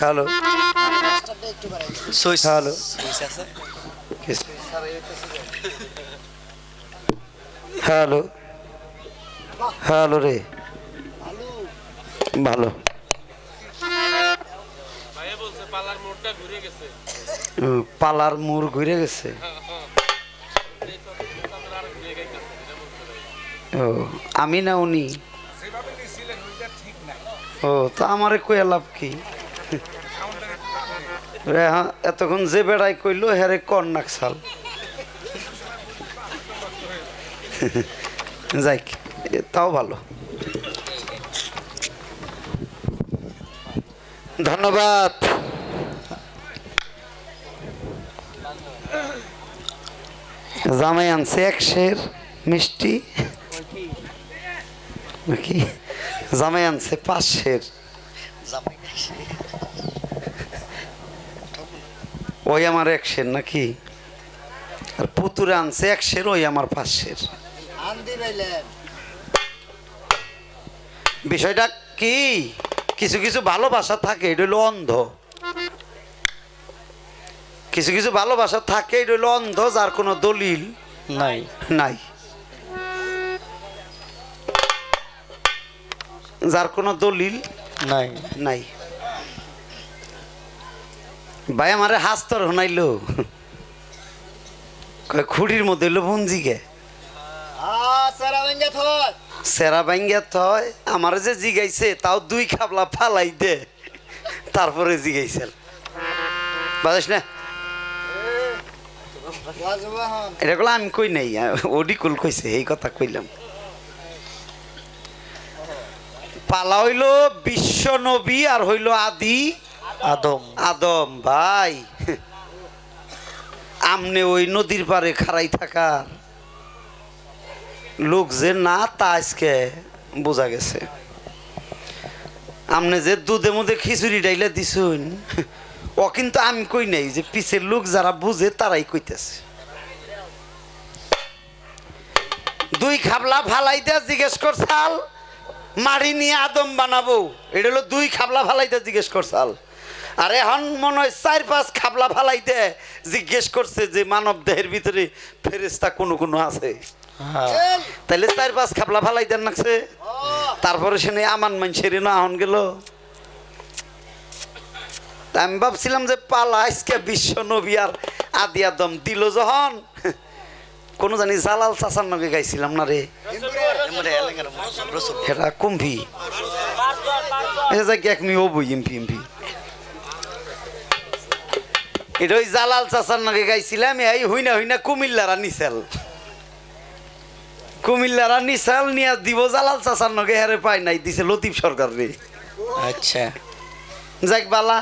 Hello hello hello hello রে ভালো পালার মোড় ঘুরে গেছে ও আমি না উনি ও তা আমারে কই লাভ কি এতক্ষণ যে বেড়াই কইলো হেরে কর্নাক সাল যাই তাও ভালো ধন্যবাদ জামাই আনছে 1 সের মিষ্টি নাকি জামাই আনছে 5 সের ওই আমার 1 সের নাকি আর পুতুরে আনছে 1 সের ওই আমার 5 সের বিষয়টা কি কিছু কিছু ভালোবাসা থাকে এটা হলো অন্ধ কিছু কিছু ভালোবাসা থাকে এটা হলো অন্ধ যার কোনো দলিল নাই নাই যার কোনো দলিল নাই নাই ভাই আমারে হাস্তর শোনাইলো খুঁড়ির মধ্যে হইলো ভঞ্জিকে সেরা ভাঙ্গা থয় আমার যে জিগাইছে তাও 2 খাবলা ফালাই দে তারপরে জিগাইছেন বাজাস না এটা গুলো আমি কই নাই ওডিকুল কইছে এই কথা কইলাম পালা হইলো বিশ্ব নবী আর হইলো আদি আদম আদম ভাই আমনে ওই নদীর পারে খাড়াই থাকার লোক যে না তা আজকে বোঝা গেছে আমনে যে দুধে মুধে খিচুড়ি ডাইলে দিছুন ও কিন্তু আমি কই নাই যে পিছের লোক যারা বুঝে তারাই কইতেছে 2 খাবলা ফালাই দে জিজ্ঞেস করছাল মারি নিয়ে আদম বানাবো এটা হলো 2 খাবলা ফালাই দে জিজ্ঞেস করছাল আর এখন মনে হয় 4-5 খাবলা ফালাই দে জিজ্ঞেস করছে যে মানব দেহের ভিতরে ফেরেশতা কোন কোন আছে তাহলে 4-5 খাবলা ফালাই দেন নাকছে তারপরে সে আমান মানুষের না হন গেল আমি ভাবছিলাম যে পালা আজকে বিশ্ব নবী আর আদি আদম দিল যখন কোন জানি জালাল চাচার নগে গাইছিলাম না রে হেরা কুম্ভি একমি হবো এমপি এমপি এটা ওই জালাল চাচার নগে গাইছিলাম এই হইনা হইনা কুমিল্লারা নিসাল নিয়ে দিব জালাল চাচার নগে হেরে পাই নাই দিছে লতিফ সরকার রে আচ্ছা যাক বালা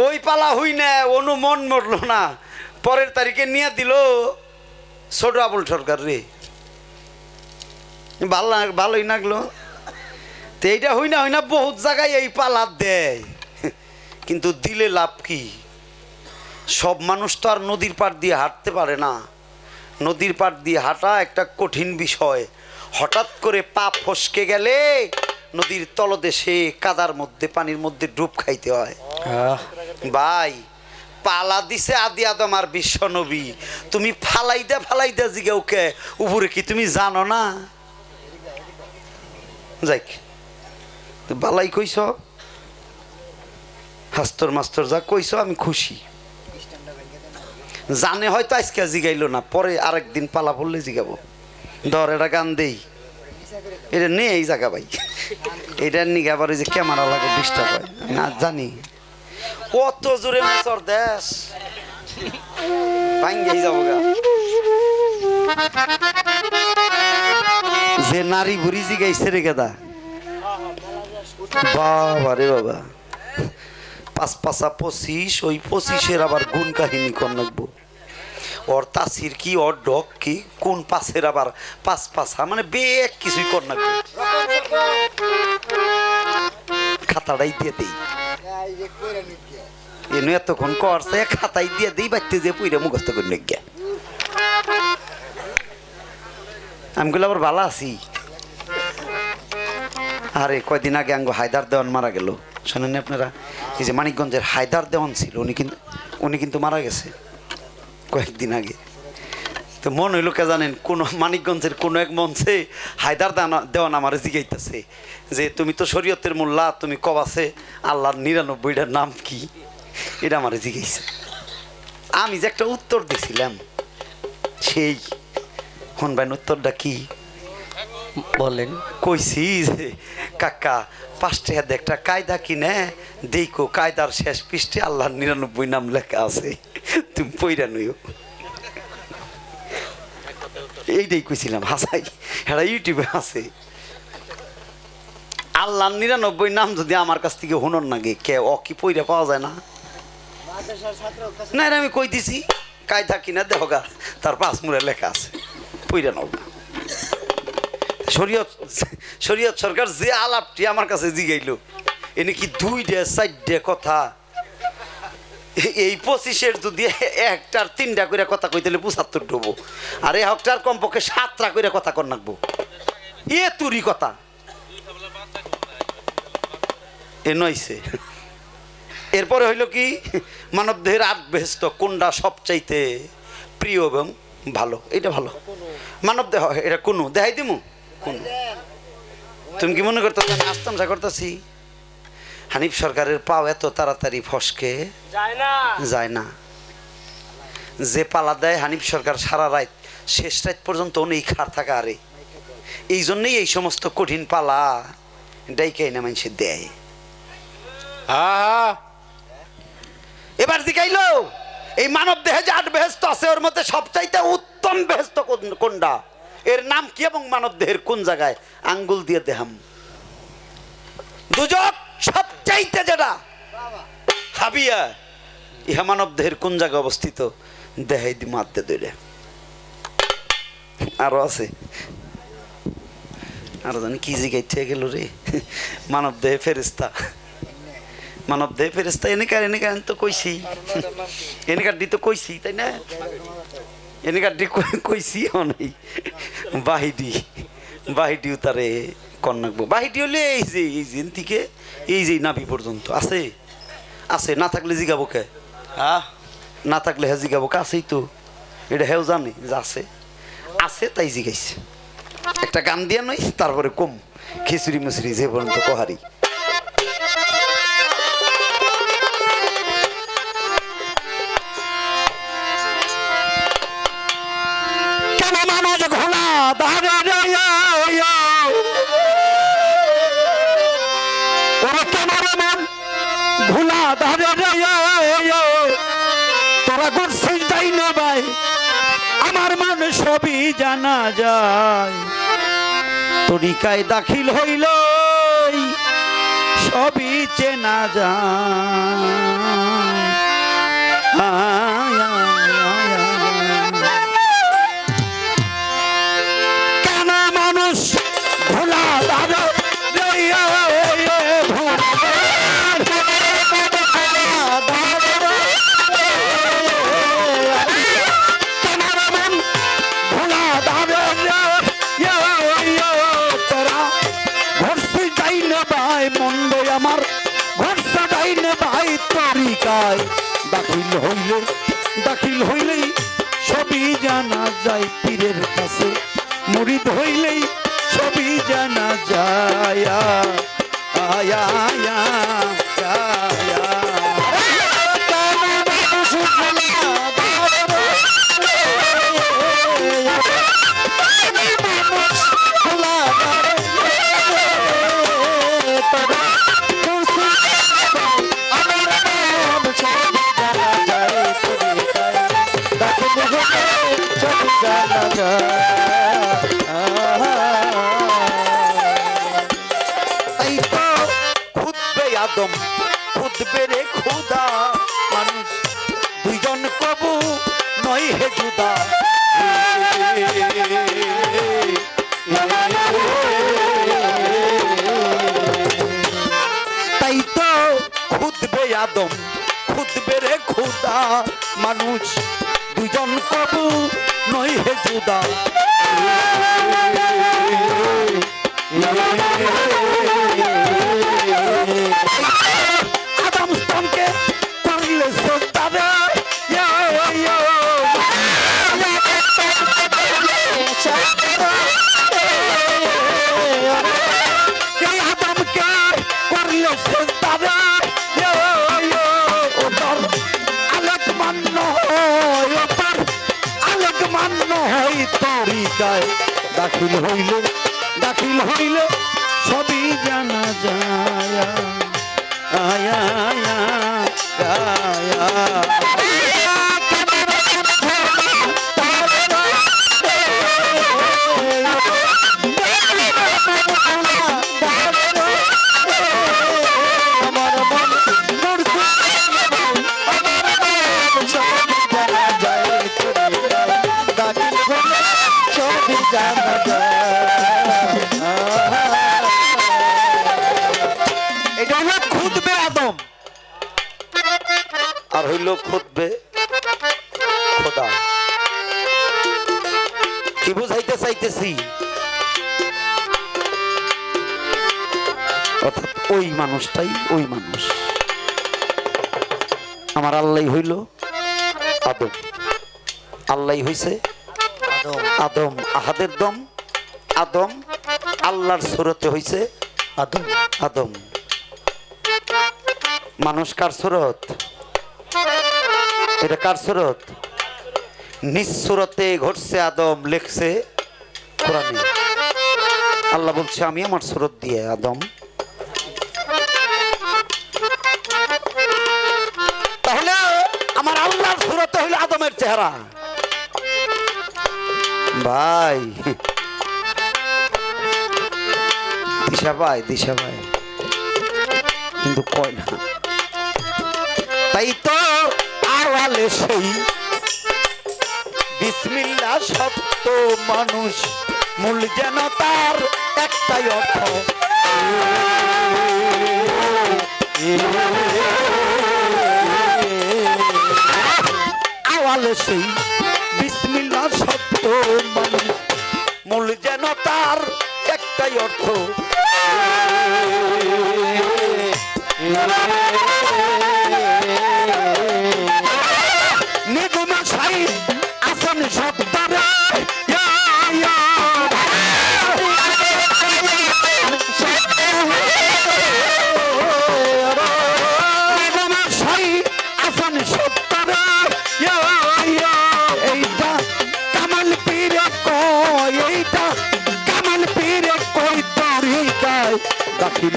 ওই পালা হই না অনু মন মরলো না পরের তারিখে নিয়ে দিল ছোট আবুল সরকার রে ভালোই লাগলো তো এইটা হই না বহুত জায়গায় এই পালা দেয় কিন্তু দিলে লাভ কি সব মানুষ তো আর নদীর পাড় দিয়ে হাঁটতে পারে না নদীর পাড় দিয়ে হাঁটা একটা কঠিন বিষয় হঠাৎ করে পা ফসকে গেলে নদীর তলদেশে কাদার মধ্যে পানির মধ্যে ডুব খাইতে হয় ভাই পালা দিছে আদি আদম আর বিশ্ব নবী তুমি ফালাই দে জিগে ওকে উপরে কি তুমি জানো না যাক বালাই কইছ হাস্তর মাস্তর যা কইছ আমি খুশি জানে হয়তো আজকে জিগাইলো না পরে আরেকদিন পালা পড়লে জিগাবো ধর এটা গান দেই এটা নেই এই জায়গা ভাই এটা নিয়ে আবার ওই যে ক্যামেরা লাগে ডিস্টার্ব হয় না জানি কত জোরে মেসর দেশ ভাঙ্গেই যাবো গা যে নারী বুড়ি জিগাইছে রে গেদা বাবা রে বাবা 5-5-25 ওই 25-এর আবার গুণ কাহিনী কর লাগবো ওর তাসির কি ওর ডক কি কোন পাশের আবার 5-5 মানে বেগ কিছুই কর লাগবো খাতাটাই দিয়ে দেই এনে এতক্ষণ করছে খাতাই দিয়ে দেই বাচ্চা যে পুইরা মুখস্থ করে নিয়ে গিয়া আমি গুলো আবার ভালো আছি আরে কয়দিন আগে আঙ্গো হায়দার দেওয়ান মারা গেল, শোনেন আপনারা? এই যে মানিকগঞ্জের হায়দার দেওয়ান ছিল, উনি কিন্তু মারা গেছে কয়েকদিন আগে। তো মন হইল কে জানেন, কোন মানিকগঞ্জের কোনো এক মঞ্চে হায়দার দেওয়ান আমার জিগাইতেছে যে তুমি তো শরীয়তের মোল্লা, তুমি কবাছে আল্লাহর ৯৯টার নাম কি, এটা আমার জিগাইছে। আমি যে একটা উত্তর দিছিলাম, সেই শুনবেন উত্তরটা কি বলেন। কইছি যে কাকা ৫ টাকা দিয়ে একটা কায়দা কিনে দেখো, কায়দার শেষ পৃষ্ঠে আল্লাহর ৯৯ নাম লেখা আছে, তুমি পইরা নইও। এইটাই কইছিলাম, হাসাই হেরা ইউটিউবে আছে। আল্লাহর ৯৯ নাম যদি আমার কাছ থেকে হুনর নাগে কে ও কি পইরা পাওয়া যায় না? না আমি কই দিছি কায়দা কিনা দেহগা, তার ৫ মুড়ে লেখা আছে, পইরা নব। শরীয়ত সরকার যে আলাপটি আমার কাছে জিগাইল, এনে কি ২টা ৪টে কথা, এই ২৫-এর যদি ১টার ৩টা করে কথা কইতেলে ৭৫ ডুবো, আর এই হকটার কমপক্ষে ৭টা করে কথা কর নাকবো, এ তুরি কথা এ নইছে। এরপরে হইল কি, মানব দেহের ৮ বেহেশত কোনটা সবচাইতে প্রিয় এবং ভালো? এটা ভালো মানব দেহ, এটা কোনো দেখাই দিমু কোন? তুমি কি মনে করতো আমি আস্তামসা করতেছি? হানিফ সরকারের পাও এত তাড়াতাড়ি ফসকে যায় না। যে পালা দেয় হানিফ সরকার সারা রাত, শেষ রাত পর্যন্ত উনি খার থাকা, আরে এই জন্যই এই সমস্ত কঠিন পালা ডাইকাই না মানুষের দেয়। এবার জিগাইল এই মানব দেহে যে ৮ বেহেশত আছে, ওর মধ্যে সবচাইতে উত্তম বেহেশত কোনটা, এর নাম কি এবং মানব দেহের কোন জায়গায়? আঙ্গুল দিয়ে দেহাম। দুজক সবচাইতে যেটা হাবিয়া, ইহা মানব দেহের কোন জায়গায় অবস্থিত? দেহাই দি মারতে দইরে। আরো আছে, আরো জানি কি জিগাইতে গেল রে। মানব দেহে ফেরেশতা, মানব দেহে ফেরেশতা এনেকার তো কইছি, এনেকার দি তো কইছি, তাই না? এনেকার দি কইছি অনেক বাহিডি তারে কন্যাকবো। বাহিডি হলে এই যে থেকে এই যে নাভি পর্যন্ত আছে, আছে না থাকলে জিগাবো কে? না থাকলে হ্যাঁ জিগাবো কে? আছেই তো, এটা হেও জানে যে আছে, আছে তাই জিগাইছে। একটা গান দিয়া নই, তারপরে কম খিচুড়ি মুচুরি যে পর্যন্ত কহারি। তোরা করছিস তাই না ভাই, আমার মানে সবই জানা যায়, তরিকায় দাখিল হইল সবই চেনা যায়। কেন মানুষ ভোলা দাদা আমার ঘরটা ডাইনে ভাই, তরিকায় দাখিল হইলেই সবই জানা যায়, পীরের কাছে মুরিদ হইলেই সবই জানা যায়। আয়া আয়া আয়া আদম খুদবে রে খুদা, মানুষ দুইজন কবু নয় হে জুদা। তাই তো খুদবে আদম খুদবে রে খুদা, মানুষ দুইজন কবু নয় হে জুদা। দিল সেজদারে ও তার আলেক মান্য হয় ও তার আলেক মান্য হয় তরিকায় দাখিল হইলে সবই জানা যায় আয়া আয়া আয়া এটা হলো খুদবে আদম আর হইল খুদবে খোদা। কি বুঝাইতে চাইতেছি? অর্থাৎ ওই মানুষটাই ওই মানুষ। আমার আল্লাহ হইল আদম, আল্লাহ হইছে আদম, আহাদের দম আদম, আল্লাহর সুরতে হইছে আদম আদম। মানুষ কার সুরত? এটা কার সুরত? নিঃসুরতে ঘটছে আদম, লেখছে কোরআনে। আল্লাহ বলছে আমি আমার সুরত দিয়ে আদম। তাহলে আমার আল্লাহর সুরতে হইল আদমের চেহারা। ভাই দিশা ভাই কিন্তু কয় না। তাই তো আওয়ালে সেই বিসমিল্লাহ সত্য মানুষ, মূল যেন তার একটাই অর্থ। আওয়ালে সেই বিসমিল্লাহ সত্য মানুষ, মূল যেন তার একটাই অর্থ। নিগুমা সাই আসন সত্তরে নিগুমা সাই আসন সত্তরে এইটা কামাল পীরে কয়, এইটা কামাল পীরে কয় তরিকায় দাখিল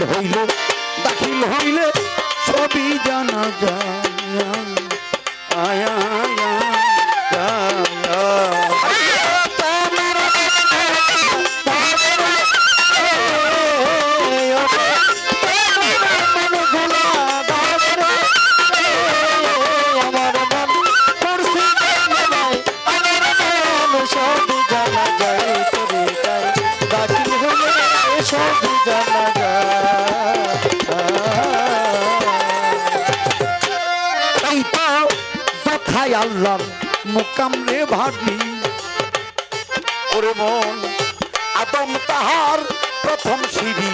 হইলে সবই জানা যায় আয়া আয়া আল্লাহর মুকাম রে ভাবি ওরে মন, আদম তাহার প্রথম সিঁড়ি।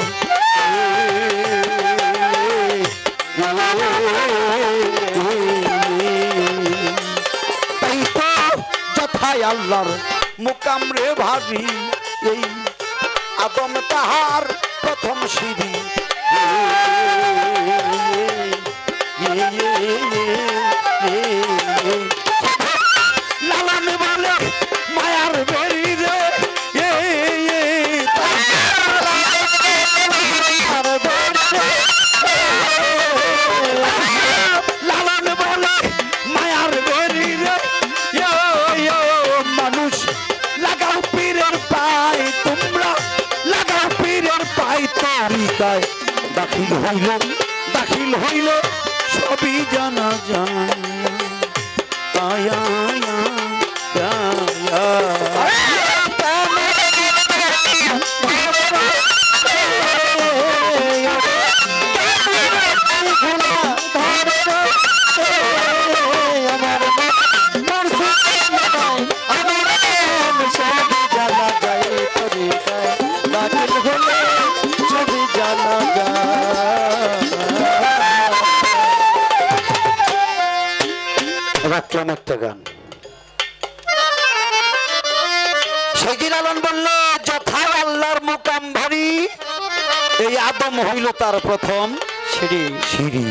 তাই তো যথায় আল্লাহর মুকাম রে ভাবি, এই আদম তাহার প্রথম সিঁড়ি। লালান বলে মায়ার বেরি রে, লালান বলে মায়ার বেরি রে, মানুষ লাগাও পীরের পায়, তোমরা লাগাও পীরের পায় তরিকায় দাখিল হইল সবই জানা যায় আয়া আয়া রাখলাম একটা গান। সেদিন আলম বলল যথায় আল্লাহর মুকাম ভারী, এই আদম হইল তার প্রথম সিঁড়ি সিঁড়ি।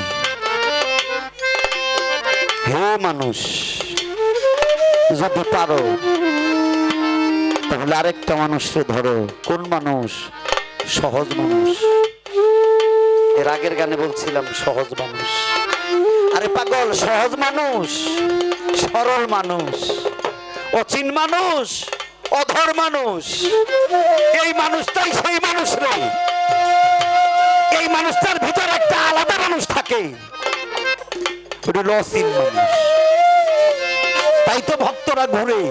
হে মানুষ, যদি পারো তাহলে আরেকটা মানুষকে ধরো। কোন মানুষ? সহজ মানুষ। এর আগের গানে বলছিলাম সহজ মানুষ। আরে পাগল, সহজ মানুষ, সরল মানুষ, অচিন মানুষ, অধর মানুষ, এই মানুষটাই সেই মানুষ নয়। এই মানুষটার ভিতর একটা আলাদা মানুষ থাকে, ওটা হলো অচিন মানুষ। তাই তো ভক্তরা ঘুরে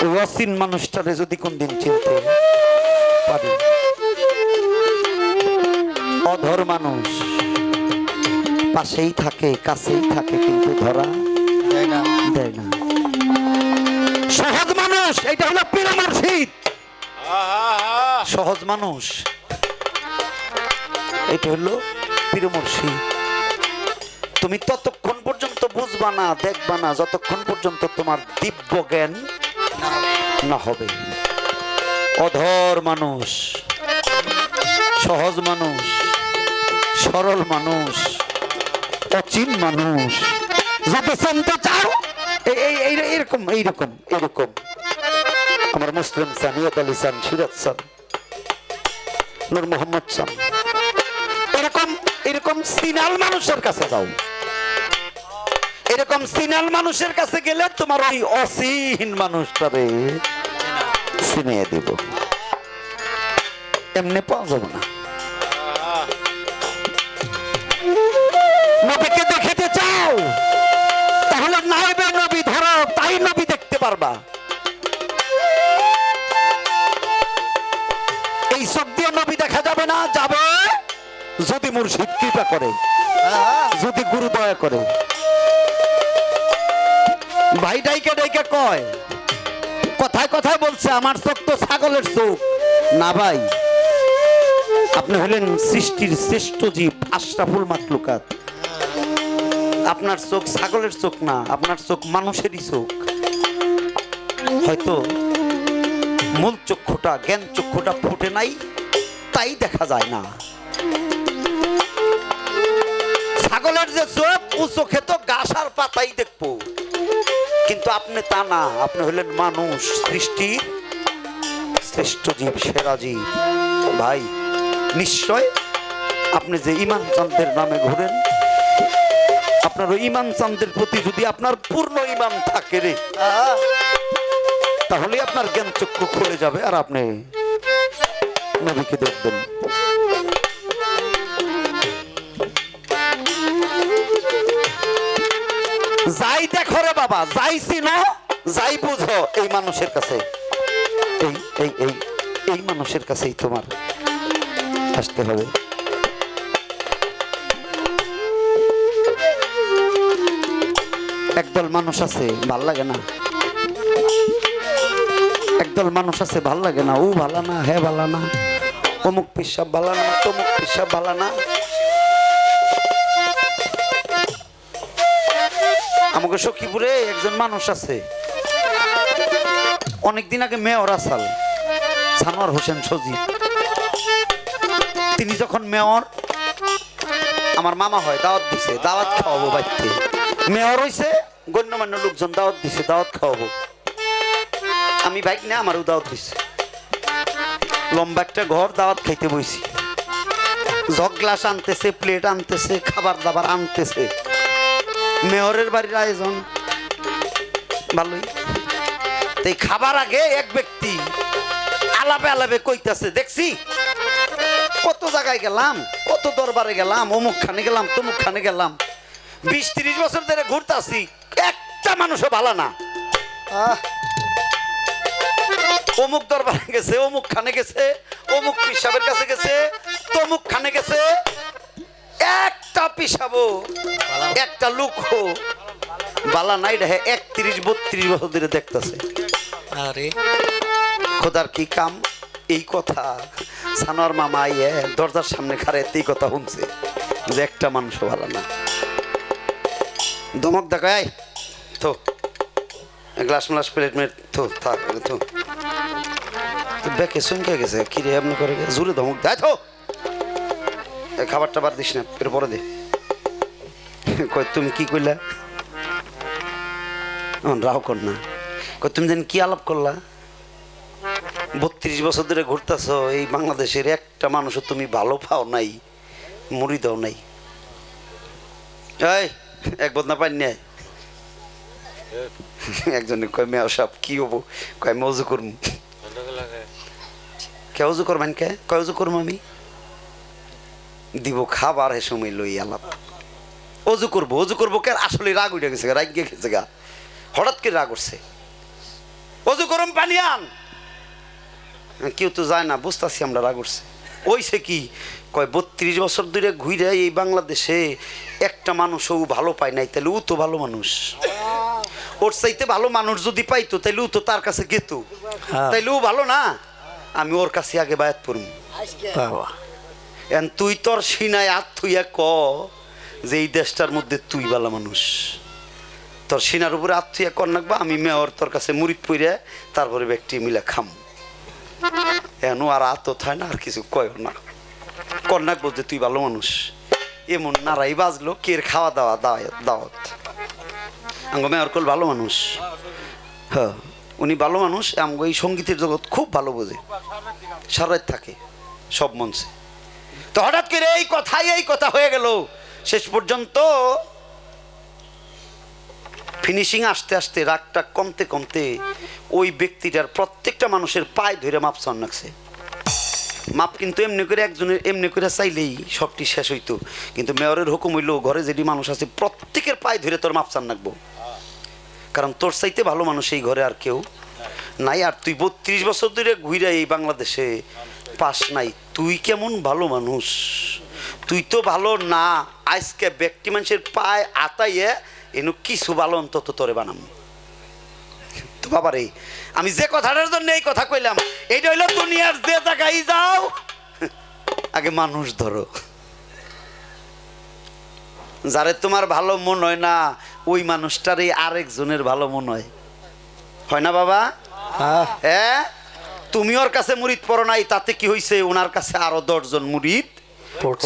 ওই অচিন মানুষটারে যদি কোনদিন চিনতে পারি। অধর মানুষ পাশেই থাকে, কাছেই থাকে, কিন্তু ধরা দেয় না। সহজ মানুষ, এটা হলো পীর মুর্শিদ। সহজ মানুষ, এটা হলো পীর মুর্শিদ। তুমি ততক্ষণ পর্যন্ত বুঝবা না, দেখবা না, যতক্ষণ পর্যন্ত তোমার দিব্য জ্ঞান না হবে। অধর মানুষ, সহজ মানুষ, সরল মানুষ, অচিন মানুষ যদি চিনতে চাও, এইরকম এইরকম এরকম আমার মুসলিম চান, ইয়াদ আলী চান, সিরাজ চান, নূর মোহাম্মদ চান, এরকম এরকম সিনাল মানুষের কাছে যাও। এরকম সিনাল মানুষের কাছে গেলে তোমার ওই অসীন মানুষটারে চিনিয়ে দিব। এমনি পাওয়া যাবে না। নবীকে দেখতে চাও তাহলে নাইবে নবী ধরো, তাই নবী দেখতে পারবা। এই চোখ দিয়ে নবী দেখা যাবে না, যাবে যদি মুর্শিদ কৃপা করে, যদি গুরু দয়া করে। ভাই ডাইকে ডাইকে কয়, কথায় কথায় বলছে আমার চোখ তো ছাগলের চোখ না। ভাই, আপনি হলেন সৃষ্টির শ্রেষ্ঠ জীব, আশরাফুল মাখলুকাত। আপনার চোখ ছাগলের চোখ না, আপনার চোখ মানুষেরই চোখ। হয়তো মূল চক্ষুটা, জ্ঞান চক্ষুটা ফুটে নাই, তাই দেখা যায় না। ছাগলের যে চোখ, ও চোখে তো ঘাস আর পাতাই দেখবো, কিন্তু আপনি তা না। আপনি হলেন মানুষ, সৃষ্টির শ্রেষ্ঠ জীব, সেরা জীব। ভাই, নিশ্চয় আপনি যে ইমান চাঁদের নামে ঘুরেন, আপনার ওই ইমান চাঁদের প্রতি যদি আপনার পূর্ণ ইমান থাকে রে, তাহলে আপনার জ্ঞান চক্ষু খুলে যাবে আর আপনি নবীকে দেখবেন। যাই দেখো রে বাবা, যাই চিনো, যাই বুঝো, এই মানুষের কাছে, এই এই এই এই মানুষের কাছেই তোমার আসতে হবে। একদল মানুষ আছে ভাল লাগে না, একদল মানুষ আছে ভাল লাগে না। ও ভালা না, হ্যাঁ ভালা না, অমুক পিসাব ভালা না, তমুক পিসাব ভালা না। আমাকে সখীপুরে একজন মানুষ আছে, অনেকদিন আগে মেয়র আসাল, সানোয়ার হোসেন সজীব। তিনি যখন মেয়র, আমার মামা হয়, দাওয়াত দিছে, দাওয়াত খাওয়াবো বাড়িতে। মেয়র হইছে, গণ্যমান্য লোকজন দাওয়াত দিছে, দাওয়াত খাওয়াবো। আমি বাইক না, আমারও দাওয়াত দিছে। লম্বা একটা ঘর, দাওয়াত খাইতে বইছি। জগ গ্লাস আনতেছে, প্লেট আনতেছে, খাবার দাবার আনতেছে। মেয়রের বাড়ির আয়োজন ভালোই। তাই খাবার আগে এক ব্যক্তি আলাপে আলাপে কইতাছে, দেখছি কত জায়গায় গেলাম, কত দরবারে গেলাম, অমুক খানে গেলাম, তমুক খানে গেলাম, 20-30 বছর ধরে ঘুরতাছি, একটা মানুষও ভালো না। অমুক দরবারে গেছে, অমুক খানে গেছে, অমুক পিসাবের কাছে গেছে, তমুক খানে গেছে, একটা পিসাবো, একটা লোক বালা নাই রে। 31-32 বছর ধরে দেখতেছে। আরে খোদার কি কাম, এই কথা সানোয়ার মামা আইয়ে দরজার সামনে খারে এই কথা শুনছে যে একটা মানুষ ভালো না। ধমক দেখায়, তো গ্লাস মালাস প্লেট মেট তো থাক, তো ব্যাকে শুনকে গেছে, কি রে আপনি করে জোরে ধমক দেয়। তো এই খাবারটা বার দিস না, এর পরে দে। কই তুমি কি কইলা? রাও কর না। কই তুমি যেন কি আলাপ করলা? 32 বছর ধরে ঘুরতেছ এই বাংলাদেশের, একটা মানুষও তুমি ভালো পাও নাই, মুড়ি দাও নাই। এই এক বদনা পাই নাই। একজনে কয় মেয়া সব কি হবো? কয় আমি অজু করবো। কে অজু করবেন? কে কয় অজু করবো? আমি দিব খাবার হে সময় লই আলাপ। অজু করবো অজু করবো কে? আসলে রাগ উঠে গেছে, রাগ গিয়ে গেছে গা, হঠাৎ করে রাগ উঠছে। অজু করম পানি আন। কেউ তো যায় না, বুঝতেছি আমরা রাগ উঠছে। ওই সে কি কয় 32 বছর ধরে ঘুরে এই বাংলাদেশে একটা মানুষও ভালো পায় নাই, তাহলে ও তো ভালো মানুষ। ওর চাইতে ভালো মানুষ যদি পাইতো তাহলে ও তো তার কাছে গেত, তাইলে ও ভালো না। আমি ওর কাছে আগে বায়াত পড়ব। তুই তোর সিনায় হাত থুইয়া ক যে এই দেশটার মধ্যে তুই ভালো মানুষ। তোর সিনার উপরে হাত থুইয়া কর নাকবা, আমি মেয়র তোর কাছে মুড়িদ পইরা তারপরে ব্যক্তি মিলে খাম। এন আর আত থায় না, আর কিছু কয় না, কন্যাক বলতে তুই ভালো মানুষ। এমন নারাই বাজলো কের খাওয়া দাওয়া দাওয়াত। আঙ্গ মেয়র কল ভালো মানুষ। হ্যাঁ উনি ভালো মানুষ। আমগো এই সঙ্গীতের জগৎ খুব ভালো বোঝে, সারাত থাকে সব মঞ্চে। তো হঠাৎ করে এই কথা হয়ে গেল। শেষ পর্যন্ত ফিনিশিং আসতে আসতে রাগটা কমতে কমতে ওই ব্যক্তিটার প্রত্যেকটা মানুষের পায়ে ধরে মাপ চান লাগছে। মাপ কিন্তু এমনি করে একজনের এমনি করে চাইলেই সবটি শেষ হইতো, কিন্তু মেয়রের হুকুম হইল ঘরে যেটি মানুষ আছে প্রত্যেকের পায়ে ধরে তোর মাপ চান রাখবো, কারণ তোর চাইতে ভালো মানুষ এই ঘরে আর কেউ নাই। আর তুই 32 বছর ধরে ঘুরে এই বাংলাদেশে পাস নাই, তুই কেমন ভালো মানুষ? তুই তো ভালো না। আজকে ব্যক্তি মানুষের পায়ে আতাইয়ে এনু কিছু ভালো অন্তত তোরে বানাম। তো বাবারে আমি যে কথাটার জন্য এই কথা কইলাম, এইটা হইলো দুনিয়ার যে জায়গায় যাও আগে মানুষ ধরো। যারে তোমার ভালো মন হয় না ওই মানুষটারই আরেকজনের ভালো মন হয়, হয় না বাবা? হ্যাঁ তুমি ওর কাছে মুরিদ পড়ো নাই, তাতে কি হইছে? ওনার কাছে আরো 10 জন মুরিদ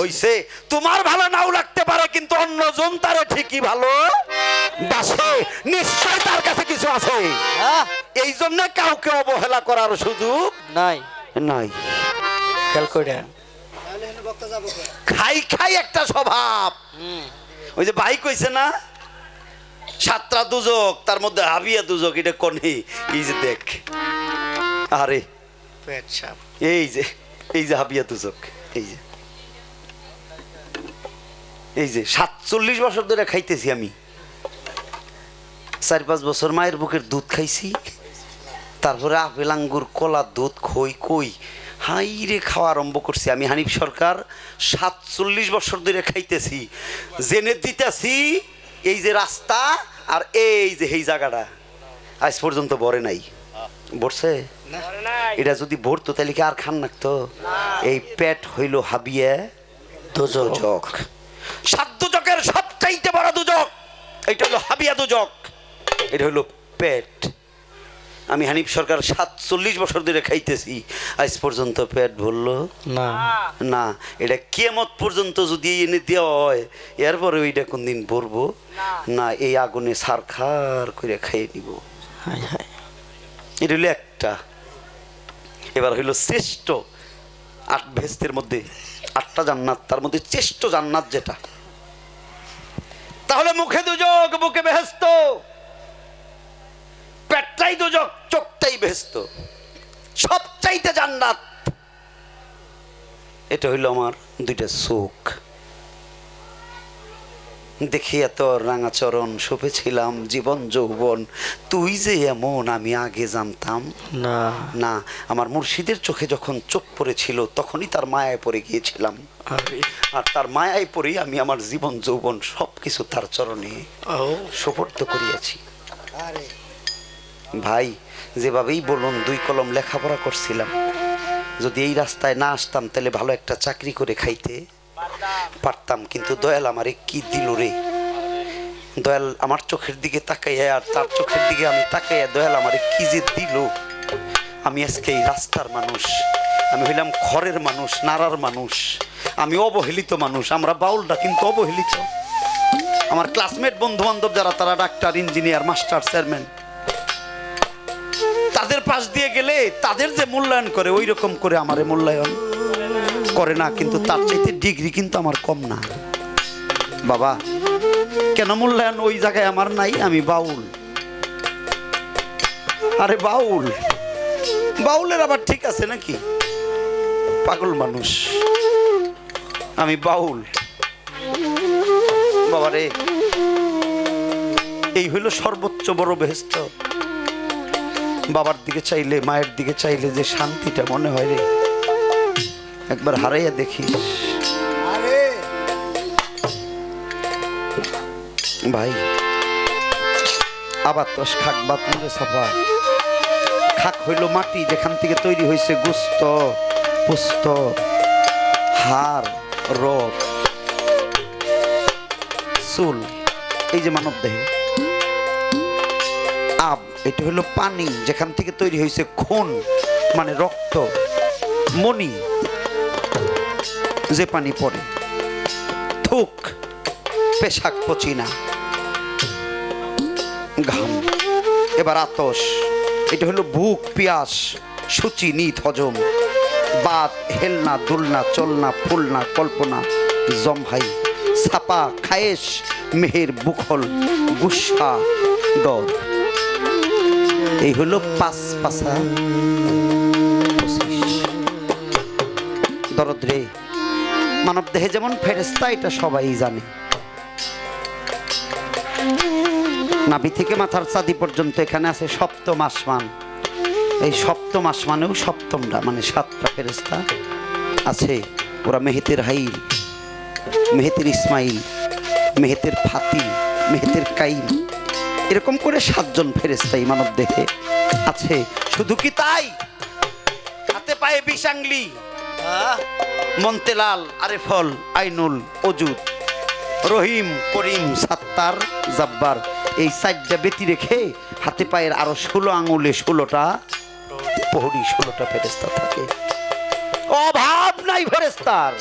হইছে। তোমার ভালো নাও লাগতে পারে, কিন্তু অন্যজন তারে ঠিকই ভালো বাসে। নিশ্চয় তার কাছে কিছু আছে, এই জন্য কাউকে অবহেলা করার সুযোগ নাই নাই। খেয়াল করে খাই খাই একটা স্বভাব। ওই যে ভাই কইছে না 7টা দুজক, তার মধ্যে হাবিয়া দুজক। এটা কোনে? এই যে দেখ, আরে এই যে হাবিয়া দুজক, এই যে 47 বছর ধরে খাইতেছি আমি। 4-5 বছর মায়ের বুকের দুধ খাইছি, তারপরে আপেল আঙ্গুর কলা দুধ কই হাই রে খাওয়া আরম্ভ করছি আমি। হানিফ সরকার 47 বছর ধরে খাইতেছি, জেনে দিতেছি এই যে রাস্তা আর এই যে এই জায়গাটা আজ পর্যন্ত ভরে নাই। ভরছে? এটা যদি ভরতো তাহলে কি আর খান নাকতো? এই পেট হইল হাবিয়া দুজক। 7 দুজকের সবচাইতে বড় দুজক এটা হলো হাবিয়া দুজক, এটা হলো পেট। আমি হানিফ সরকার 47 বছর ধরে খাইতেছি, আজ পর্যন্ত পেট ভরলো না। না, এটা কিয়ামত পর্যন্ত যদি এনে দেওয়া হয় এরপরে ওইটা কোনদিন ভরবো না। এই আগুনে সারখার করে খাইয়ে নিব। এটা হলো একটা। এবার হইল শ্রেষ্ঠ 8 বেহেশতের মধ্যে 8টা জান্নাত, তার মধ্যে শ্রেষ্ঠ জান্নাত যেটা, তাহলে মুখে দুজক বুকে বেহেশত, পেটটাই দুজক চোখটাই বেহেশত, সবচাইতে জান্নাত। এটা হইল আমার 2টা চোখ। দেখি এত রাঙাচরণ শোভেছিলাম জীবন যৌবন, তুই যে এমন আমি আগে জানতাম না। না, আমার মুর্শিদের চোখে যখন চোখ পড়েছিল তখনই তার মায়ায় পড়ে গিয়েছিলাম, আর তার মায়ায় পড়েই আমি আমার জীবন যৌবন সবকিছু তার চরণে সুপর্দ করিয়াছি। ভাই যেভাবেই বলুন 2 কলম লেখাপড়া করছিলাম, যদি এই রাস্তায় না আসতাম তাহলে ভালো একটা চাকরি করে খাইতে পারতাম, কিন্তু দয়াল আমারে কি দিল রে। দয়াল আমার চোখের দিকে তাকাইয়া আর তার চোখের দিকে আমি তাকাইয়া দয়াল আমারে কি যে দিল। আমি আজকে এই রাস্তার মানুষ, আমি হইলাম ঘরের মানুষ, নারার মানুষ। আমি অবহেলিত মানুষ, আমরা বাউলটা কিন্তু অবহেলিত। আমার ক্লাসমেট বন্ধু বান্ধব যারা, তারা ডাক্তার, ইঞ্জিনিয়ার, মাস্টার, চেয়ারম্যান, তাদের পাশ দিয়ে গেলে তাদের যে মূল্যায়ন করে ওই রকম করে আমারে মূল্যায়ন করে না, কিন্তু তার চাইতে ডিগ্রি কিন্তু আমার কম না। বাবা কেন মূল্যায়ন ওই জায়গায় আমার নাই? আমি বাউল। আরে বাউল, বাউলের আবার ঠিক আছে নাকি? পাগল মানুষ, আমি বাউল। বাবারে, এই হইল সর্বোচ্চ বড় বেহেশত। বাবার দিকে চাইলে, মায়ের দিকে চাইলে যে শান্তিটা মনে হয় রে, একবার হারাইয়া দেখিস। ভাই আবার তো খাক বাত মুড়ে সাফা। খাক হইল মাটি, যেখান থেকে তৈরি হয়েছে গোস্ত, পুস্ত, হাড়, রড, চুল, এই যে মানব দেহে। আব, এটা হলো পানি, যেখান থেকে তৈরি হয়েছে খুন, মানে রক্ত, মনি, যে পানি পড়ে। থুক, পেশাক পচিনা, ঘাম। এবার আতস, এটা হলো ভুক, পিয়াস, সূচি, নিত, হজম। বাত, হেলনা, দুলনা, চলনা, ফুলনা, কল্পনা, জমহাই, ছাপা, খায়েশ, মেহের, বুখল, গুসা, ডর। এই হলো পাঁচ পাশা 25। দরদ রে, মানব দেহে যেমন ফেরেশতা, এটা সবাই জানে। নাভি থেকে মাথার চাঁদি পর্যন্ত এখানে আছে সপ্তম আসমান। এই সপ্তম আসমানেও সপ্তমটা, মানে 7টা ফেরেশতা আছে। ওরা মেহেতের হাইল, মেহেতের ইসমাইল, মেহেতের ফাতি, মেহেতের কাইম, এরকম করে 7 জন ফেরেশতা এই মানব দেহে আছে। শুধু কি তাই? হাতে পায়ে 20 আঙ্গুলি, মন্তেলাল, আরেফল, আইনুল, অজুদ, রহিম, করিম, সাত্তার, জাব্বার, এই 4টা ব্যতি রেখে হাতে পায়ের আরো 16 আঙুলে 16টা প্রহরী, 16টা ফেরেশতা থাকে। অভাব নাই ফেরেশতার।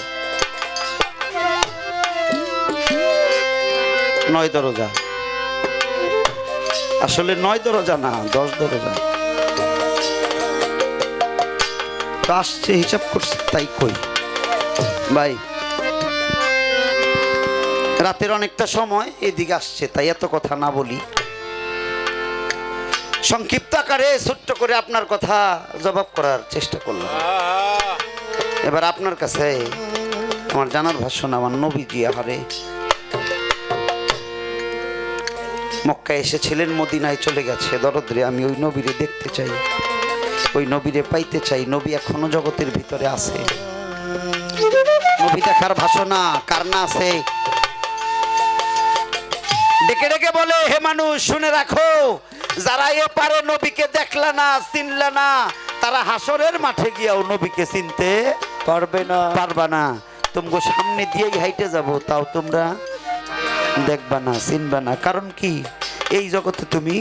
9 দরজা, আসলে 9 দরজা না, 10 দরজা। আসছে, হিসাব করছে, তাই কই ভাই। রাতের অনেকটা সময় এদিকে আসছে, তাই এত কথা না বলি, সংক্ষিপ্ত আকারে ছোট্ট করে আপনার কথা জবাব করার চেষ্টা করলাম। এবার আপনার কাছে আমার জানার ভাষণ, আমার নবীজি আহারে মক্কায় এসেছিলেন, মদিনায় চলে গেছে। দরদরে, আমি ওই নবীরে দেখতে চাই, ওই নবীরে পাইতে চাই। নবী এখনো জগতের ভিতরে আছে। নবী দেখার ভাষণা কার না আছে? ডেকে ডেকে বলে, হে মানুষ শুনে রাখো, যারা এপারে নবীকে দেখলা না, চিনলা না, তারা হাসরের মাঠে গিয়াও নবীকে চিনতে পারবা না। তোমগো সামনে দিয়েই হাইটে যাব, তাও তোমরা দেখবা না, চিনবা না। কারণ কি? এই জগতে তুমি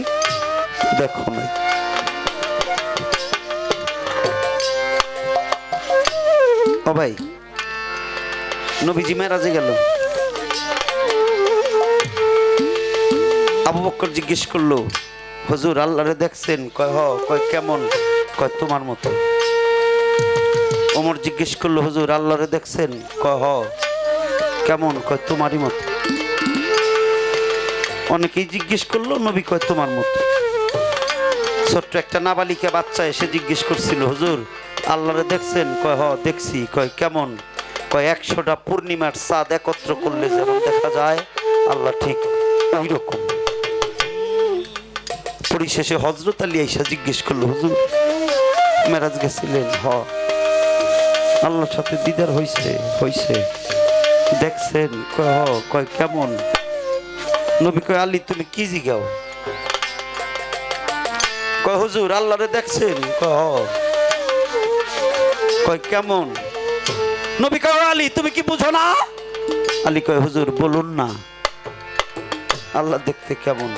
দেখো না। ও ভাই, নবীজি মেরাজে গেল। আবু বকর জিজ্ঞেস করলো, হুজুর আল্লাহরে দেখছেন? কয় হ। কয় কেমন? কয় তোমার মতো। ওমর জিজ্ঞেস করলো, হুজুর আল্লাহরে দেখছেন? কয় হ। কেমন? কয় তোমারই মতো। অনেকেই জিজ্ঞেস করলো, নবী কয় তোমার মতো। ছোট্ট একটা নাবালিকা বাচ্চা এসে জিজ্ঞেস করছিল, হুজুর আল্লাহরে দেখছেন? কয় হ দেখছি। কয় কেমন? কয় 100টা পূর্ণিমার চাঁদ একত্র করলে যেমন দেখা যায় আল্লাহ ঠিক ওই রকম। পরিশেষে হযরত আলী আয়েশা জিজ্ঞেস করলো, হুজুর মেরাজ গেছিলেন? হ। আল্লাহর সাথে দিদার হইছে দেখছেন? কয় হ। কয় কেমন? নবী কয়, আলী তুমি কি জিগাও? কয় হুজুর আল্লাহরে দেখছেন? কয় হ। কয় কেমন? নবী কয়, আলী তুমি কি বুঝো না? আলী কয়, হুজুর বলুন না আল্লাহ দেখতে কেমন?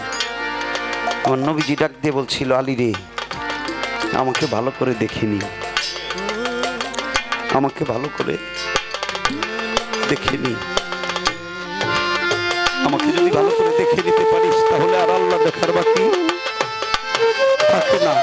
আমার নবীজি ডাক দিয়ে বলছিল, আলী রে আমাকে ভালো করে দেখিনি, আমাকে ভালো করে দেখে নি। আমাকে যদি ভালো করে দেখে নিতে পারিস তাহলে আর আল্লাহ দেখার বাকি থাকে না।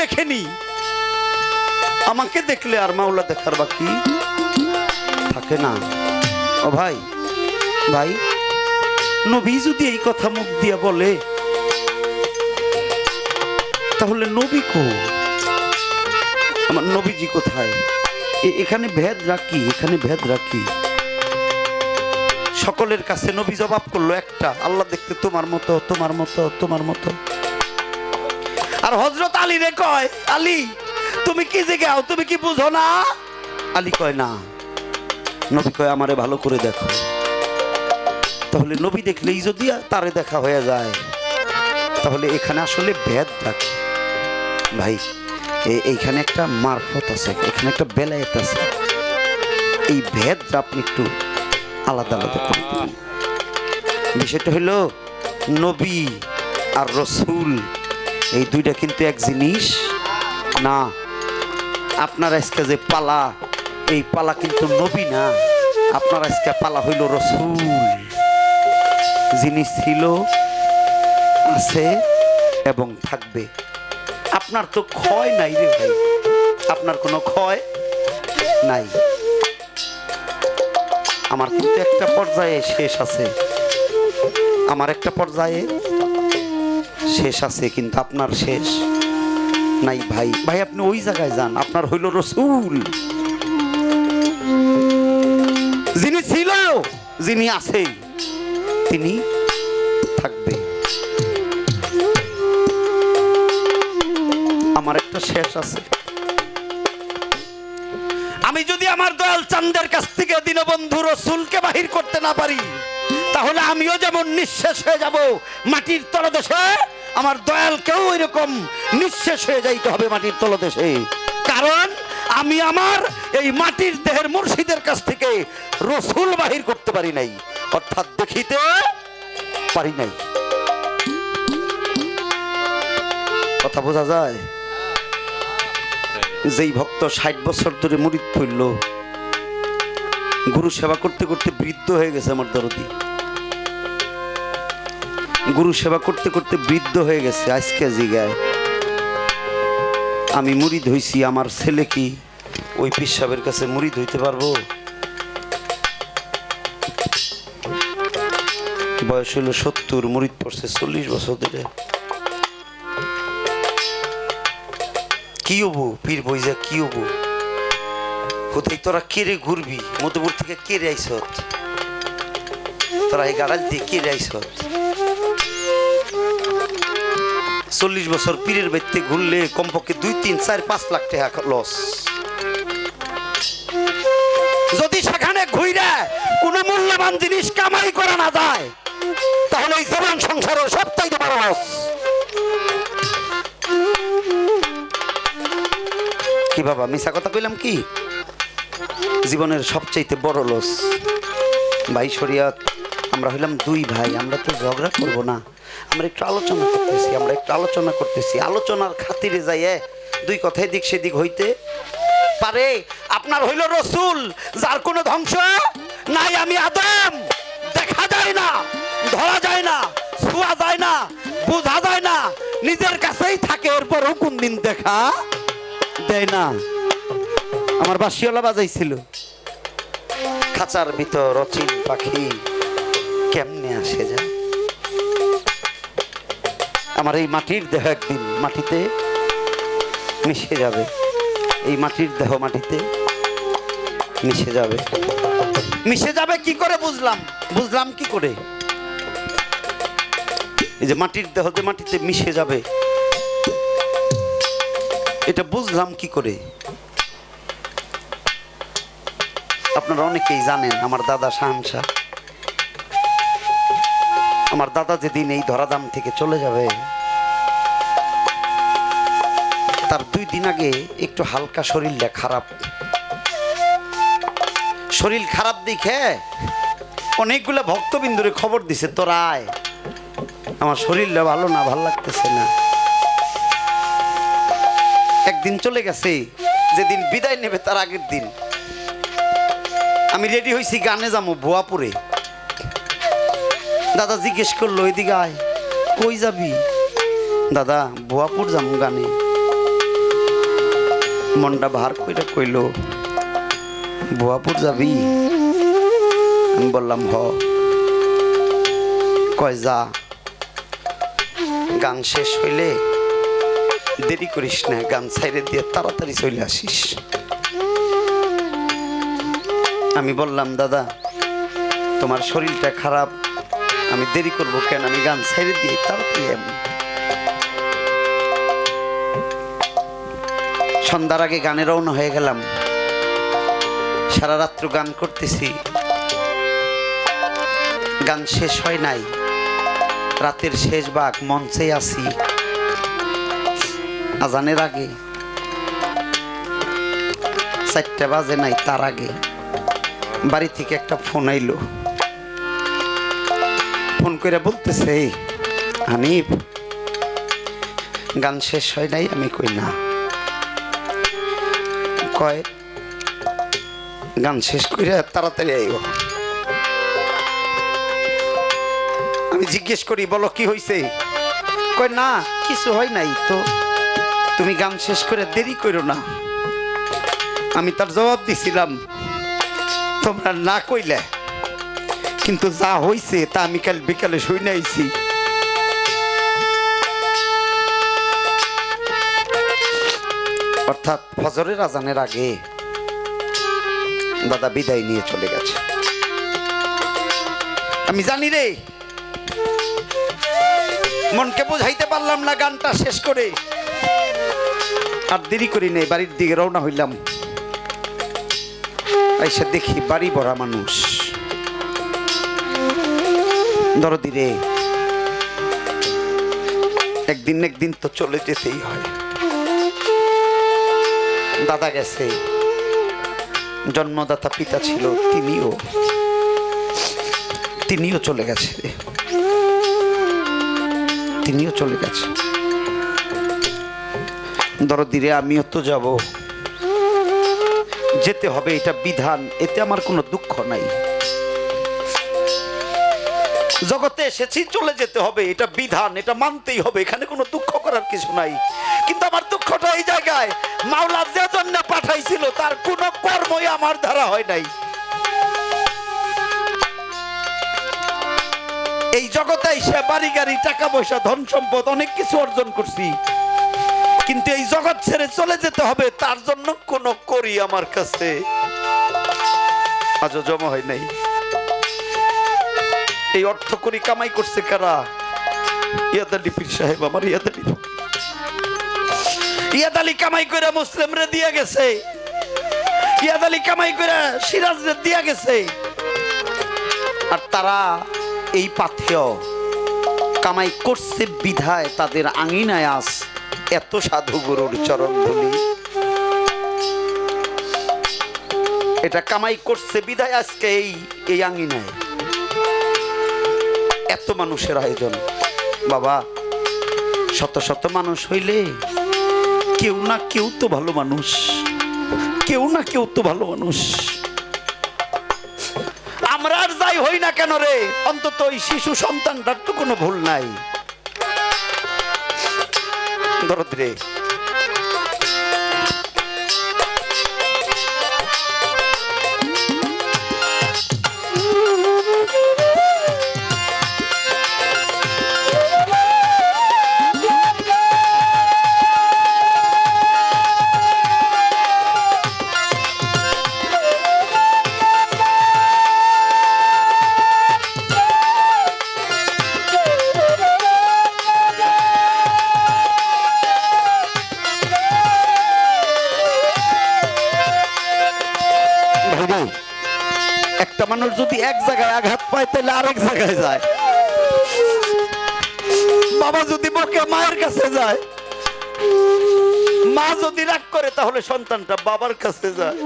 দেখেনি, আমাকে দেখলে আর মাওলা দেখার বাকি থাকে না। ও ভাই ভাই, নবী যদি এই কথা মুখ দিয়া বলে তাহলে নবী কো, আমার নবীজি কোথায়? এখানে ভেদ রাখি, এখানে ভেদ রাখি। সকলের কাছে নবী জবাব করলো একটা, আল্লাহ দেখতে তোমার মতো, তোমার মতো, তোমার মতো। আর হযরত আলী রে কয়, আলী তুমি কি জিগাও, তুমি কি বুঝো না? আলী কয় না। নবী কয় আমারে ভালো করে দেখো। তাহলে নবী দেখলেই যদি তারে দেখা হয়ে যায় তাহলে এখানে আসলে ভেদ থাকে ভাই। এইখানে একটা মারফত আছে, এখানে একটা বেলায়েত আছে। এই ভেদটা আপনি একটু আলাদা আলাদা করে দিবেন। বিষয়টা হলো নবী আর রসুল এই দুইটা কিন্তু এক জিনিস না। আপনার আজকে যে পালা, এই পালা কিন্তু নবী না, আপনার আজকে পালা হইল রসুল। যিনি ছিল, আছে এবং থাকবে। আপনার তো ক্ষয় নাই রে ভাই, আপনার কোনো ক্ষয় নাই। আমার কিন্তু একটা পর্যায়ে শেষ আছে, আমার একটা পর্যায়ে শেষ আছে, কিন্তু আপনার শেষ নাই ভাই। ভাই আপনি ওই জায়গায় যান, আপনার হইল রসুল। যিনি ছিল, যিনি আছে, তিনি থাকবে। আমার একটা শেষ আছে। আমি যদি আমার দয়াল চাঁদের কাছ থেকে দীনবন্ধু রসুলকে বাহির করতে না পারি তাহলে আমিও যেমন নিঃশেষ হয়ে যাব মাটির তলদেশে, আমার দয়ালকেও এরকম নিঃশেষ হয়ে যাইতে হবে মাটির তলদেশে। কারণ আমি আমার এই মাটির দেহের মুর্শিদের কাছ থেকে রসুল বাহির করতে পারি নাই, অর্থাৎ দেখিতে পারি নাই। কথা বোঝা যায়? যেই ভক্ত 60 বছর ধরে মুরিদ পড়ল, গুরু সেবা করতে করতে বৃদ্ধ হয়ে গেছে, আমার দরদি গুরু সেবা করতে করতে বৃদ্ধ হয়ে গেছে, আজকে জিগায় আমি মুরিদ হইছি, আমার ছেলে কি ওই পীর সাহেবের কাছে মুরিদ হইতে পারবো? বয়স হইল 70, মুরিদ পড়ছে 40 বছর ধরে। কি হবো পীর বইজা, কি হবো? কোথায় তোরা কেড়ে ঘুরবি? মধুপুর থেকে কেড়ে আইস, তোরা এই গাড়াল দিয়ে কেড়ে আইস। 40 বছর পীরের বাড়িতে ঘুরলে কমপক্ষে 2, 3, 4, 5 লাখ টাকা লস। যদি সেখানে ঘুরে কোন মূল্যবান জিনিস কামাই করা না যায় তাহলে এই জীবন সংসারের সবচাইতে বড় লস। কি বাবা মিছা কথা কইলাম কি? জীবনের সবচাইতে বড় লস ভাই। শরিয়ত আমরা হইলাম 2 ভাই, আমরা তো ঝগড়া করব না, আমরা একটু আলোচনা করতেছি, আমরা একটু আলোচনা করতেছি। আলোচনার খাতিরে যাইয়ে 2 কথায় দিক সেদিক হইতে পারে। আপনার হইল রসুল, যার কোনো ধ্বংস নাই। আমি আদম, দেখা যায় না, ধরা যায় না, ছোঁয়া যায় না, বোঝা যায় না, নিজের কাছেই থাকে, এরপরও কোন দিন দেখা দেয় না। আমার বাঁশিওয়ালা বাজাইছিল, খাঁচার ভিতর অচিন পাখি কেমনে আসে যায়। আমার এই মাটির দেহ একদিন মাটিতে মিশে যাবে, এই মাটির দেহ মাটিতে মিশে যাবে। মিশে যাবে কি করে বুঝলাম? বুঝলাম কি করে? এই যে মাটির দেহ যে মাটিতে মিশে যাবে, এটা বুঝলাম কি করে? আপনারা অনেকেই জানেন আমার দাদা শাহানশাহ, আমার দাদা যেদিন এই ধরাধাম থেকে চলে যাবে তার 2 দিন আগে একটু হালকা শরীরটা খারাপ। শরীর খারাপ দেখে অনেকগুলো ভক্তবিন্দুরে খবর দিছে, তোরা আয়, আমার শরীরটা ভালো না, ভালো লাগতেছে না। একদিন চলে গেছে, যেদিন বিদায় নেবে তার আগের দিন আমি রেডি হয়েছি, গানে যাবো ভুয়াপুরে। দাদা জিজ্ঞেস করলো, এদিকে আয়, কই যাবি? দাদা ভুয়াপুর যাবো গানে। মনটা ভার কইরা কইল, ভুয়াপুর যাবি? আমি বললাম হ। কয় যা, গান শেষ হইলে দেরি করিস না, গান ছাইরে দিয়ে তাড়াতাড়ি চলে আসিস। আমি বললাম দাদা তোমার শরীরটা খারাপ, আমি দেরি করব কেন, আমি গান ছাইরে দিয়ে তাড়াতাড়ি আমি। সন্ধ্যার আগে গানে রওনা হয়ে গেলাম। সারা রাত্র গান করতেছি, গান শেষ হয় নাই। রাতের শেষ ভাগ, মঞ্চে আছি, আজানের আগে 4টা বাজে নাই, তার আগে বাড়ি থেকে একটা ফোন আইলো। ফোন করে বলতেছে, হানিফ গান শেষ হয় নাই? আমি কই না। কয় গান শেষ করে তাড়াতাড়ি আইব। আমি জিজ্ঞেস করি, বলো কি হয়েছে? কয় না কিছু হয় নাই তো, তুমি গান শেষ করে দেরি করো না। আমি তার জবাব দিছিলাম, তোমরা না কইলে, কিন্তু যা হইছে তা আমি কাল বিকালে শুনে আইছি। অর্থাৎ ফজরের আজানের আগে দাদা বিদায় নিয়ে চলে গেছে। আমি জানি রে, মনকে বোঝাইতে পারলাম না গানটা শেষ করে। আর দেরি করি নেই, বাড়ির দিকে রওনা হইলাম। আইসা দেখি বাড়ি ভরা মানুষ। দরদি রে, একদিন একদিন তো চলে যেতেই হয়। দাদা গেছে, জন্মদাতা পিতা ছিল, তিনিও চলে গেছে, তিনিও চলে গেছে। দরদিরে আমিও তো যাব, যেতে হবে, এটা বিধান, এতে আমার কোনো দুঃখ নাই। জগতে এসেছি, চলে যেতে হবে, এটা বিধান, এটা মানতেই হবে, এখানে কোনো দুঃখ করার কিছু নাই। কিন্তু আমার দুঃখটা এই জায়গায়, মাওলা যে জন্য পাঠাইছিল তার কোনো কর্মই আমার দ্বারা হয় নাই। এই জগতে এসে বাড়ি গাড়ি, টাকা পয়সা, ধন সম্পদ অনেক কিছু অর্জন করছি, কিন্তু এই জগৎ ছেড়ে চলে যেতে হবে, তার জন্য কোনো করি আমার কাছে আজও জমা হয় নাই। এই অর্থ করি কামাই করছে কারা? ইয়াদালি পীর সাহেব, আমার ইয়াদালি কামাই করে মুসলিম রে দিয়ে গেছে, ইয়াদালি কামাই করে সিরাজ রে দিয়ে গেছে। আর তারা এই পাথেয় কামাই করছে বিধায় তাদের আঙিনায় আস এত সাধু গুরুর চরণ ধুলি। এটা কামাই করছে বিধায় আজকে এই আঙিনায় এত মানুষের আয়োজন। বাবা, শত শত মানুষ হইলে কেউ না কেউ তো ভালো মানুষ, কেউ না কেউ তো ভালো মানুষ। আমরা আর যাই হই না কেন রে, অন্তত ওই শিশু সন্তানটার তো কোনো ভুল নাই। দরদ রে, মানুষ যদি এক জায়গায় আঘাত পায় তাহলে আরেক জায়গায় যায়। বাবা যদি বকে মায়ের কাছে যায়, মা যদি রাগ করে তাহলে সন্তানটা বাবার কাছে যায়।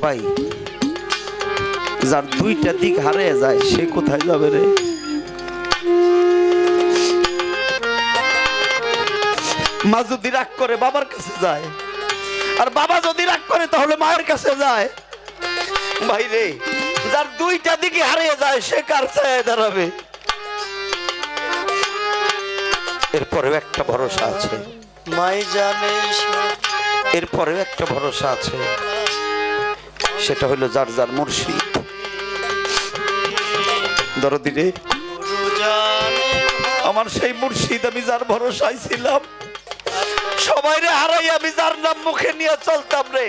ভাই, যার দুইটা দিক হারিয়ে যায় সে কোথায় যাবে রে? মা যদি রাগ করে বাবার কাছে যায়, আর বাবা যদি রাগ করে তাহলে মায়ের কাছে যায়। ভাই রে, যার দুইটা দিকে হারিয়ে যায় সে কার ছায়ায় দাঁড়াবে? এরপরেও একটা ভরসা আছে, মাই জানে। এরপরেও একটা ভরসা আছে, সেটা হলো যার যার মুর্শিদ। দরদি রে, আমার সেই মুর্শিদ, আমি যার ভরসায় ছিলাম, সবাই রে হারাই আমি যার নাম মুখে নিয়ে চলতাম রে,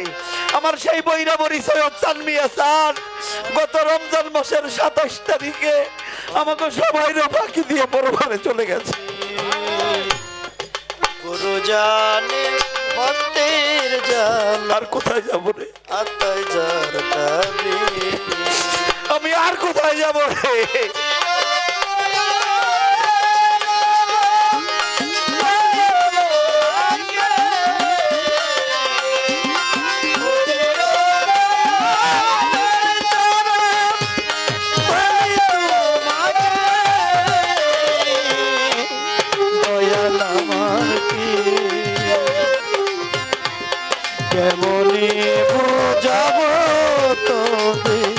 আমার সেই বৈরাবরী সৈয়দ চান মিয়া স্যার গত রমজান মাসের 27 তারিখে আমাকে সবাই রে ফাঁকি দিয়ে পরবারে চলে গেছে। গুরু জানে ভক্তের জান, আর কোথায় যাব রে? আত্মায় যার তাবে, আমি আর কোথায় যাব রে? কেমনে বোঝাবো তোদের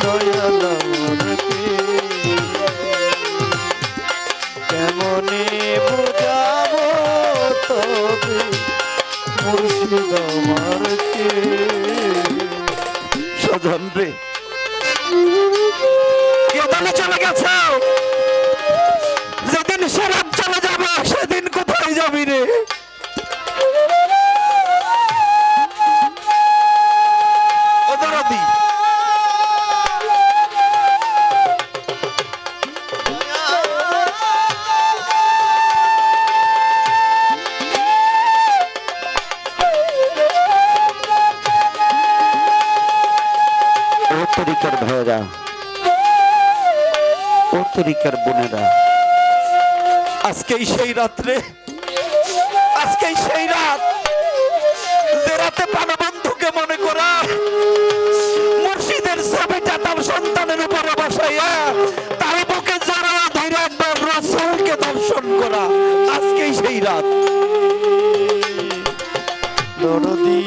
দয়াল আমারকে, কেমনে বোঝাবো তোদের মুর্শিদ আমারকে। সজন রে, কেদানে চলে গেছে, যেদিন সেরাত চলে যাবে সেদিন কোথায় যাবি রে? তরিকার ভাইয়েরা, ও তরিকার বোনেরা, আজকেই সেই রাত্রে, আজকেই সেই রাত যে রাতে প্রাণবন্ধুকে মনে করা মুর্শিদের ছবিটা তার সন্তানের উপরে বসাইয়া তার বুকে যারা ধরে একবার রাসূলকে দর্শন করা, আজকেই সেই রাত। দরদি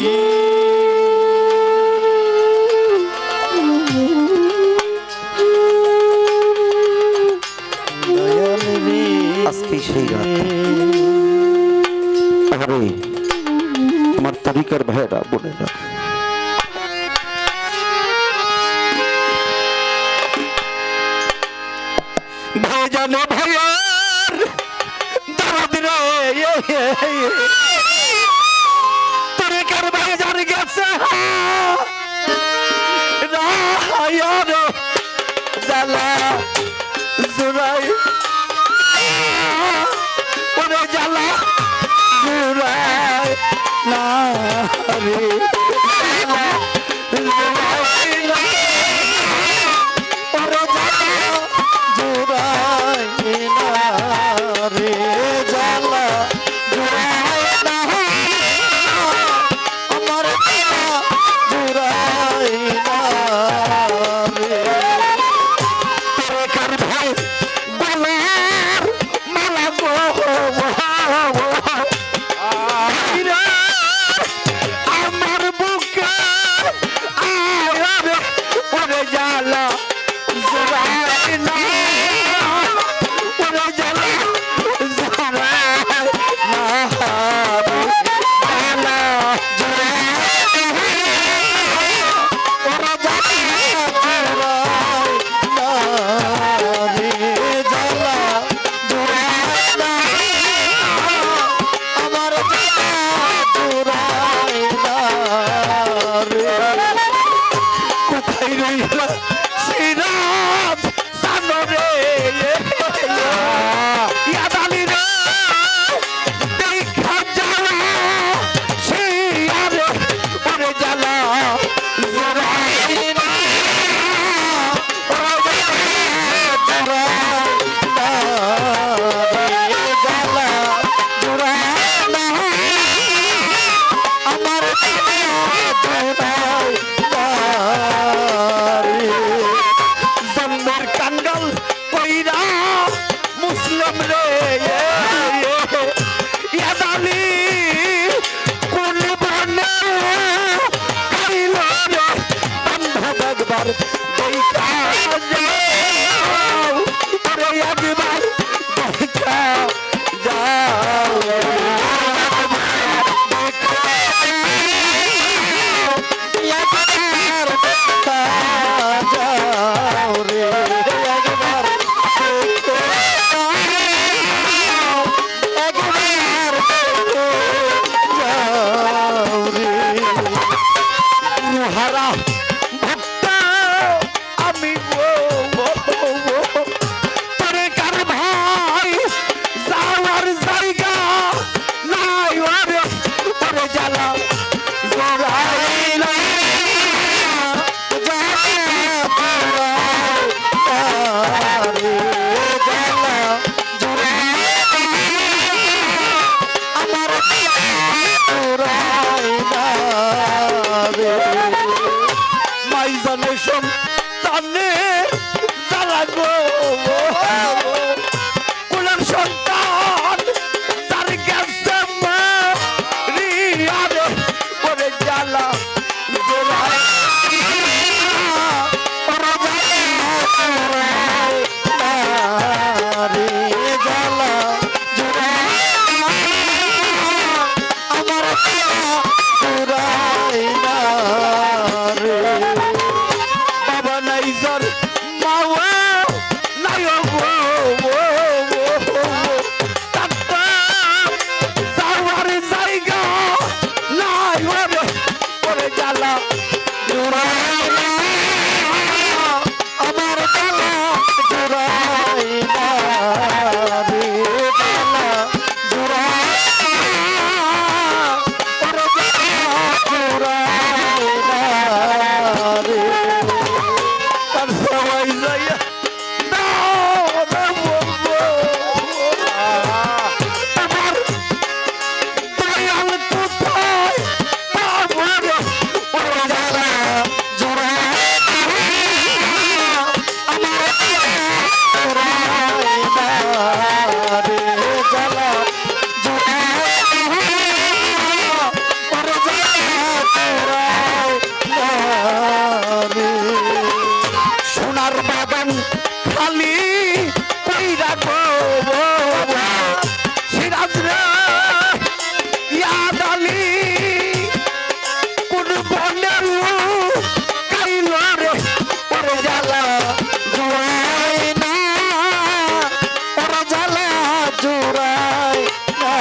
আজকেই সেই রাত। আরে আমার তরিকার ভাইয়েরা বোনেরা, ভাই জানে ভাইয়ার দাঁড়াতে রে, তরিকার ভাই জানে গেছে রে জালা জুরাই, ওরে জ্বালা জুড়াই না রে, ওরে জ্বালা জুড়াই না রে, জ্বালা জুড়াই না আমার জুড়াই না রে। তোরে কার ভাই বালার মালা গো, আমার বুক গুরুহারা ভক্ত আমি গো তোরে কার ভাই যাওয়ার জায়গা নাই ওরে তোরে জ্বালা জোড়াইলা মাইজানে সন্তানে যারা গো কুলের সন্তান যার গেছে রিয়ারে করে জ্বালা বাবা নাইজার মাওয়া নাই গো তাতা যাওয়ার জায়গা নাই ওরে ওরে জ্বালা জোড়াইলা আমার জ্বালা জোড়াইলা রে জ্বালা জোড়াইলা ওরে জ্বালা জোড়াইলা রে তার সবাই যাইয়া আমার দয়াল কোথায় আমার ওরে জ্বালা জোড়াইলা আমার জোড়াইলা রে জ্বালা জোড়াইলা ওরে জ্বালা জোড়াইলা রে সোনার বাগান খালি কইরা গো সিরাজ রে ইয়াদ আলী কোন বনের কাইল রে ওরে জ্বালা জুড়াই না ওরে জ্বালা জুড়াই না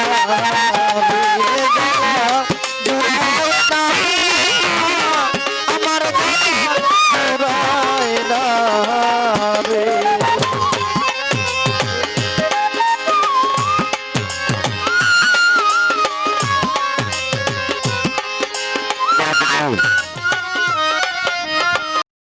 রে জ্বালা জুড়াই না আমার জুড়াই না রে Rock and roll.